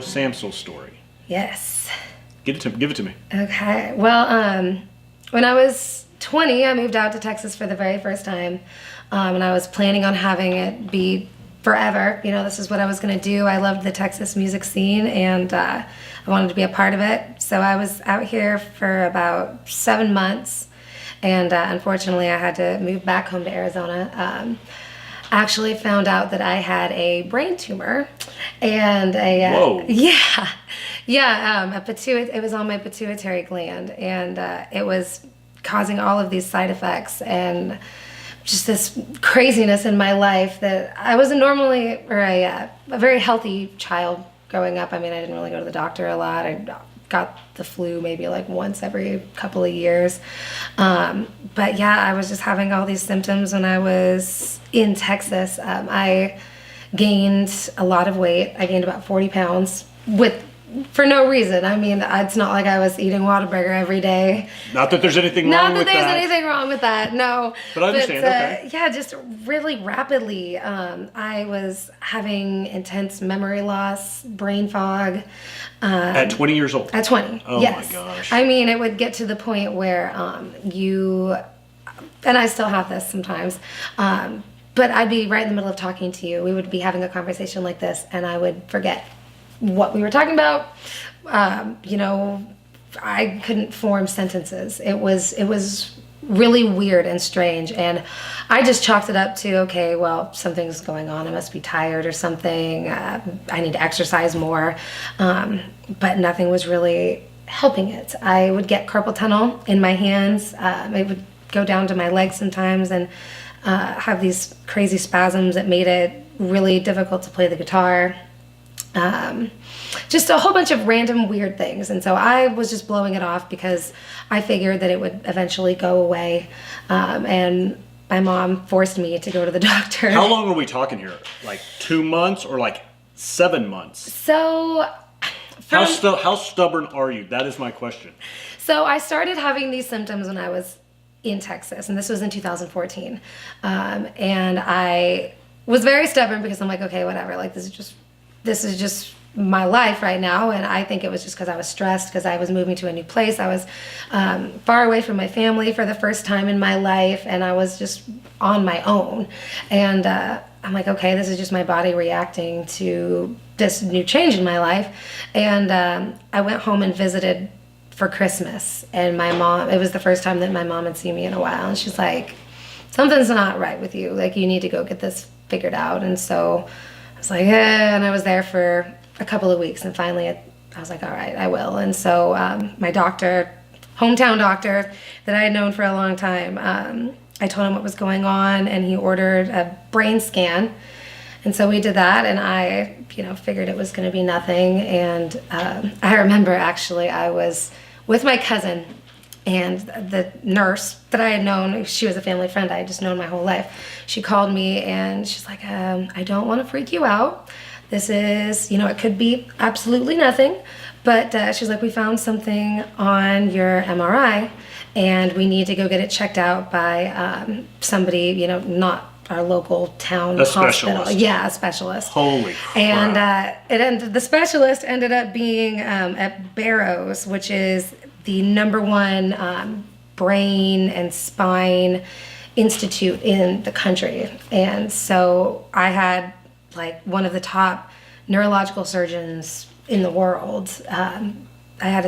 Samsill story. Yes. Give it to me. Okay. Well, when I was 20, I moved out to Texas for the very first time. And I was planning on having it be forever. You know, this is what I was going to do. I loved the Texas music scene, and I wanted to be a part of it. So I was out here for about 7 months, and unfortunately I had to move back home to Arizona. Actually found out that I had a brain tumor, and Whoa. it was on my pituitary gland, and it was causing all of these side effects and just this craziness in my life that I was a very healthy child growing up. I mean, I didn't really go to the doctor a lot. I got the flu maybe like once every couple of years. But yeah, I was just having all these symptoms when I was in Texas. I gained a lot of weight. I gained about 40 pounds for no reason. I mean, it's not like I was eating Whataburger every day. Not that there's anything wrong with that. Not that there's anything wrong with that, no. But I understand, okay. Yeah, just really rapidly. I was having intense memory loss, brain fog. At 20 years old? At 20, oh yes. My gosh. I mean, it would get to the point where and I still have this sometimes, but I'd be right in the middle of talking to you. We would be having a conversation like this, and I would forget what we were talking about. I couldn't form sentences. It was really weird and strange, and I just chalked it up to, okay, well, something's going on. I must be tired or something. I need to exercise more, but nothing was really helping it. I would get carpal tunnel in my hands. It would go down to my legs sometimes, and have these crazy spasms that made it really difficult to play the guitar. Just a whole bunch of random weird things. And so I was just blowing it off because I figured that it would eventually go away. And my mom forced me to go to the doctor. How long are we talking here? Like 2 months or like 7 months? So how stubborn are you? That is my question. So I started having these symptoms when I was in Texas, and this was in 2014. And I was very stubborn because I'm like, okay, whatever. Like, this is just my life right now. And I think it was just because I was stressed, because I was moving to a new place. I was far away from my family for the first time in my life, and I was just on my own. And I'm like, okay, this is just my body reacting to this new change in my life. And I went home and visited for Christmas, and my mom, it was the first time that my mom had seen me in a while, and she's like, something's not right with you. Like, you need to go get this figured out. And so I was like, yeah, and I was there for a couple of weeks, and finally I was like, all right, I will. And so my doctor, hometown doctor that I had known for a long time, I told him what was going on, and he ordered a brain scan. And so we did that, and I, figured it was going to be nothing. And I remember, actually, I was with my cousin, and the nurse that I had known, she was a family friend I had just known my whole life. She called me, and she's like, I don't want to freak you out. This is, it could be absolutely nothing. But she's like, we found something on your MRI, and we need to go get it checked out by somebody, not our local town hospital. Specialist. Yeah, a specialist. Holy crap. And the specialist ended up being at Barrows, which is the #1 brain and spine institute in the country. And so I had like one of the top neurological surgeons in the world. I had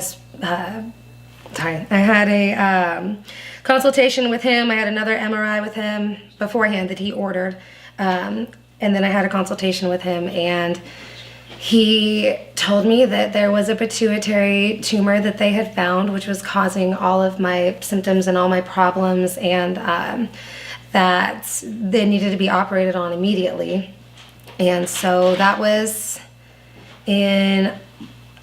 a consultation with him. I had another MRI with him beforehand that he ordered. And then I had a consultation with him, and he told me that there was a pituitary tumor that they had found, which was causing all of my symptoms and all my problems, and that they needed to be operated on immediately. And so that was in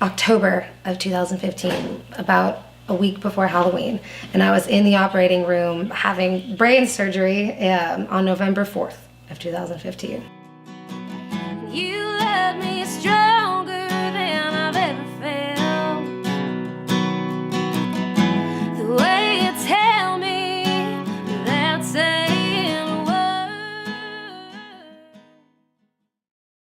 October of 2015, about a week before Halloween. And I was in the operating room having brain surgery on November 4th of 2015.